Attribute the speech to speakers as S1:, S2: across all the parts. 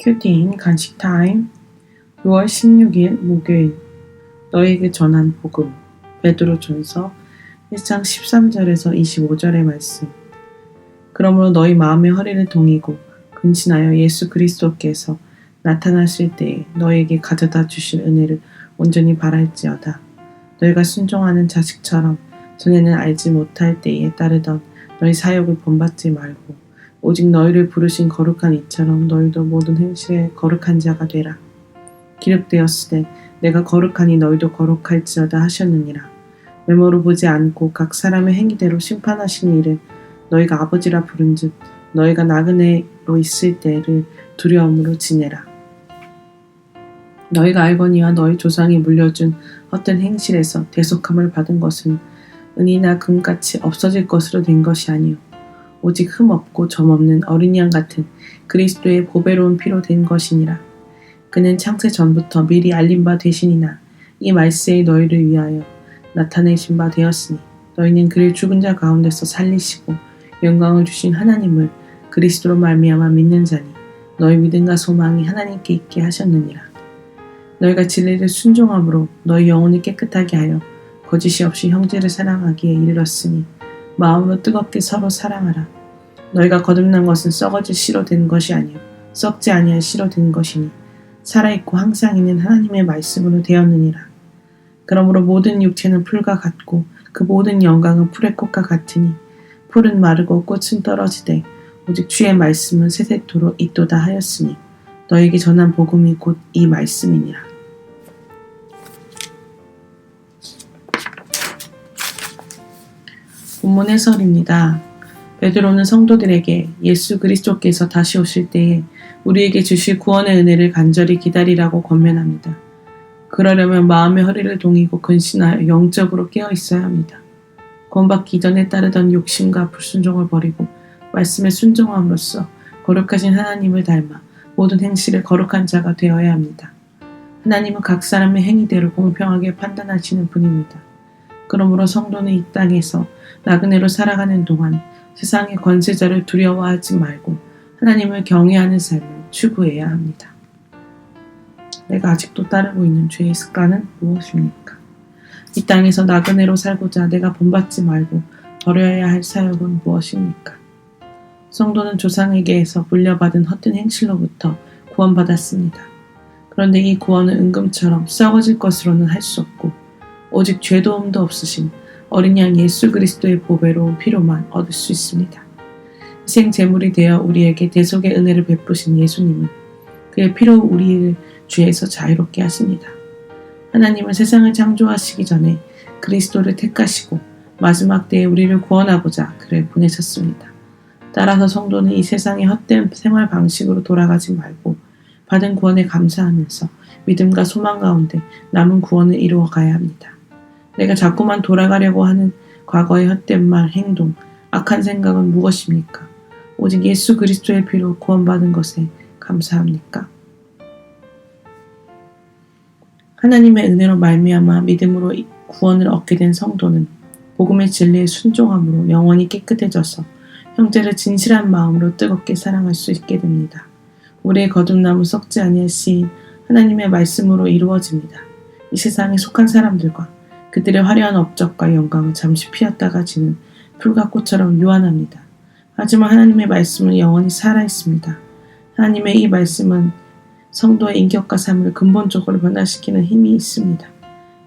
S1: 큐티인 간식 타임 6월 16일 목요일 너에게 전한 복음 베드로전서 1장 13절에서 25절의 말씀. 그러므로 너희 마음의 허리를 동이고 근신하여 예수 그리스도께서 나타나실 때에 너에게 가져다 주실 은혜를 온전히 바랄지어다. 너희가 순종하는 자식처럼 전에는 알지 못할 때에 따르던 너희 사역을 본받지 말고 오직 너희를 부르신 거룩한 이처럼 너희도 모든 행실에 거룩한 자가 되라. 기록되었으되 내가 거룩하니 너희도 거룩할지어다 하셨느니라. 외모로 보지 않고 각 사람의 행위대로 심판하시는 이를 너희가 아버지라 부른즉 너희가 나그네로 있을 때를 두려움으로 지내라. 너희가 알거니와 너희 조상이 물려준 헛된 행실에서 대속함을 받은 것은 은이나 금같이 없어질 것으로 된 것이 아니요 오직 흠없고 점없는 어린 양 같은 그리스도의 보배로운 피로 된 것이니라. 그는 창세 전부터 미리 알린 바 되시니나 이 말세에 너희를 위하여 나타내신 바 되었으니 너희는 그를 죽은 자 가운데서 살리시고 영광을 주신 하나님을 그리스도로 말미암아 믿는 자니 너희 믿음과 소망이 하나님께 있게 하셨느니라. 너희가 진리를 순종함으로 너희 영혼을 깨끗하게 하여 거짓이 없이 형제를 사랑하기에 이르렀으니 마음으로 뜨겁게 서로 사랑하라. 너희가 거듭난 것은 썩어질 씨로 된 것이 아니요 썩지 아니할 씨로 된 것이니 살아있고 항상 있는 하나님의 말씀으로 되었느니라. 그러므로 모든 육체는 풀과 같고 그 모든 영광은 풀의 꽃과 같으니 풀은 마르고 꽃은 떨어지되 오직 주의 말씀은 세세토록 있도다 하였으니 너에게 전한 복음이 곧 이 말씀이니라. 본문 해설입니다. 베드로는 성도들에게 예수 그리스도께서 다시 오실 때에 우리에게 주실 구원의 은혜를 간절히 기다리라고 권면합니다. 그러려면 마음의 허리를 동이고 근신하여 영적으로 깨어 있어야 합니다. 구원받기 이전에 따르던 욕심과 불순종을 버리고 말씀에 순종함으로써 거룩하신 하나님을 닮아 모든 행실을 거룩한 자가 되어야 합니다. 하나님은 각 사람의 행위대로 공평하게 판단하시는 분입니다. 그러므로 성도는 이 땅에서 나그네로 살아가는 동안 세상의 권세자를 두려워하지 말고 하나님을 경외하는 삶을 추구해야 합니다. 내가 아직도 따르고 있는 죄의 습관은 무엇입니까? 이 땅에서 나그네로 살고자 내가 본받지 말고 버려야 할 사역은 무엇입니까? 성도는 조상에게서 물려받은 헛된 행실로부터 구원받았습니다. 그런데 이 구원은 은금처럼 썩어질 것으로는 할 수 없고 오직 죄도움도 없으신 어린 양 예수 그리스도의 보배로운 피로만 얻을 수 있습니다. 희생 제물이 되어 우리에게 대속의 은혜를 베푸신 예수님은 그의 피로 우리를 죄에서 자유롭게 하십니다. 하나님은 세상을 창조하시기 전에 그리스도를 택하시고 마지막 때에 우리를 구원하고자 그를 보내셨습니다. 따라서 성도는 이 세상의 헛된 생활 방식으로 돌아가지 말고 받은 구원에 감사하면서 믿음과 소망 가운데 남은 구원을 이루어 가야 합니다. 내가 자꾸만 돌아가려고 하는 과거의 헛된 말, 행동, 악한 생각은 무엇입니까? 오직 예수 그리스도의 피로 구원받은 것에 감사합니까? 하나님의 은혜로 말미암아 믿음으로 구원을 얻게 된 성도는 복음의 진리에 순종함으로 영원히 깨끗해져서 형제를 진실한 마음으로 뜨겁게 사랑할 수 있게 됩니다. 우리의 거듭남은 썩지 아니할 씨인 하나님의 말씀으로 이루어집니다. 이 세상에 속한 사람들과 그들의 화려한 업적과 영광은 잠시 피었다가 지는 풀과 꽃처럼 유한합니다. 하지만 하나님의 말씀은 영원히 살아있습니다. 하나님의 이 말씀은 성도의 인격과 삶을 근본적으로 변화시키는 힘이 있습니다.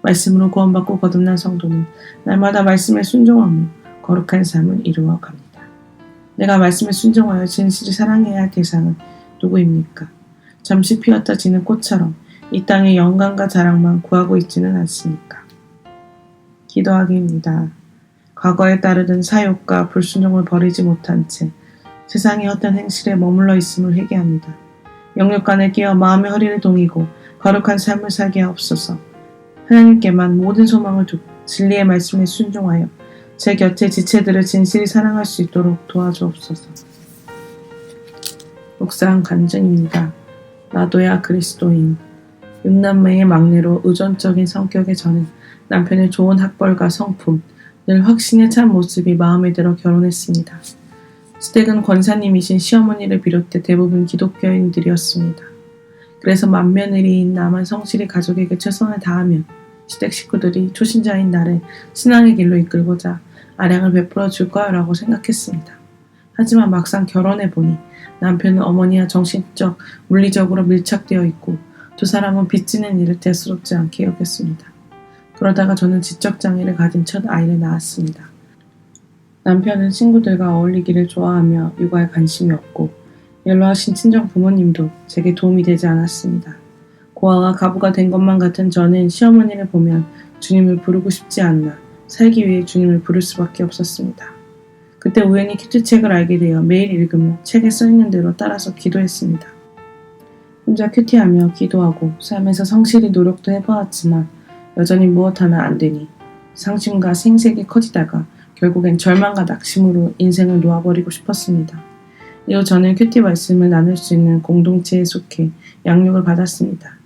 S1: 말씀으로 구원받고 거듭난 성도는 날마다 말씀에 순종하며 거룩한 삶을 이루어 갑니다. 내가 말씀에 순종하여 진실히 사랑해야 할 대상은 누구입니까? 잠시 피었다 지는 꽃처럼 이 땅의 영광과 자랑만 구하고 있지는 않습니까? 기도하기입니다. 과거에 따르던 사욕과 불순종을 버리지 못한 채 세상의 헛된 행실에 머물러 있음을 회개합니다. 영육간에 깨어 마음의 허리를 동이고 거룩한 삶을 살게 하옵소서. 하나님께만 모든 소망을 두고 진리의 말씀에 순종하여 제 곁에 지체들을 진실히 사랑할 수 있도록 도와주옵소서. 묵상 간증입니다. 나도야 그리스도인. 6남매의 막내로 의존적인 성격의 저는 남편의 좋은 학벌과 성품, 늘 확신에 찬 모습이 마음에 들어 결혼했습니다. 시댁은 권사님이신 시어머니를 비롯해 대부분 기독교인들이었습니다. 그래서 맏며느리인 나만 성실히 가족에게 최선을 다하면 시댁 식구들이 초신자인 나를 신앙의 길로 이끌고자 아량을 베풀어 줄 거야라고 생각했습니다. 하지만 막상 결혼해보니 남편은 어머니와 정신적, 물리적으로 밀착되어 있고 두 사람은 빚지는 일을 대수롭지 않게 여겼습니다. 그러다가 저는 지적장애를 가진 첫 아이를 낳았습니다. 남편은 친구들과 어울리기를 좋아하며 육아에 관심이 없고 연로하신 친정 부모님도 제게 도움이 되지 않았습니다. 고아와 가부가 된 것만 같은 저는 시어머니를 보면 주님을 부르고 싶지 않나 살기 위해 주님을 부를 수밖에 없었습니다. 그때 우연히 큐티책을 알게 되어 매일 읽으며 책에 써있는 대로 따라서 기도했습니다. 혼자 큐티하며 기도하고 삶에서 성실히 노력도 해보았지만 여전히 무엇 하나 안 되니 상심과 생색이 커지다가 결국엔 절망과 낙심으로 인생을 놓아버리고 싶었습니다. 이후 저는 큐티 말씀을 나눌 수 있는 공동체에 속해 양육을 받았습니다.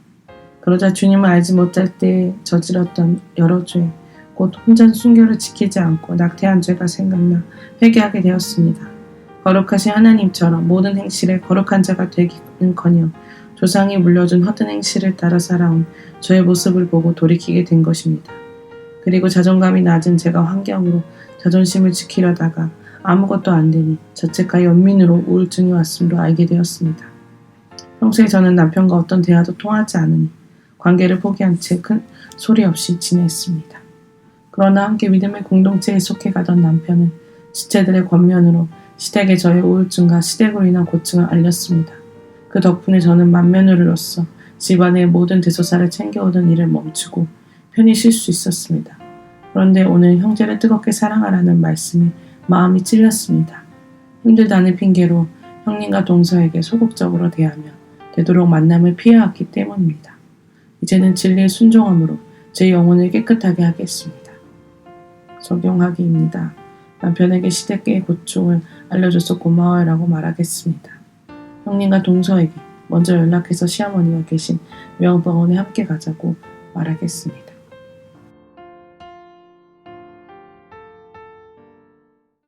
S1: 그러자 주님을 알지 못할 때 저질렀던 여러 죄, 곧 혼자 순결을 지키지 않고 낙태한 죄가 생각나 회개하게 되었습니다. 거룩하신 하나님처럼 모든 행실에 거룩한 자가 되기는커녕 조상이 물려준 헛된 행실을 따라 살아온 저의 모습을 보고 돌이키게 된 것입니다. 그리고 자존감이 낮은 제가 환경으로 자존심을 지키려다가 아무것도 안 되니 자책과 연민으로 우울증이 왔음을 알게 되었습니다. 평소에 저는 남편과 어떤 대화도 통하지 않으니 관계를 포기한 채 큰 소리 없이 지냈습니다. 그러나 함께 믿음의 공동체에 속해 가던 남편은 지체들의 권면으로 시댁에 저의 우울증과 시댁으로 인한 고충을 알렸습니다. 그 덕분에 저는 맏며느리로서 집안의 모든 대소사를 챙겨오던 일을 멈추고 편히 쉴 수 있었습니다. 그런데 오늘 형제를 뜨겁게 사랑하라는 말씀에 마음이 찔렸습니다. 힘들다는 핑계로 형님과 동서에게 소극적으로 대하며 되도록 만남을 피해왔기 때문입니다. 이제는 진리에 순종함으로 제 영혼을 깨끗하게 하겠습니다. 적용하기입니다. 남편에게 시댁의 고충을 알려줘서 고마워요 라고 말하겠습니다. 형님과 동서에게 먼저 연락해서 시어머니가 계신 명병원에 함께 가자고 말하겠습니다.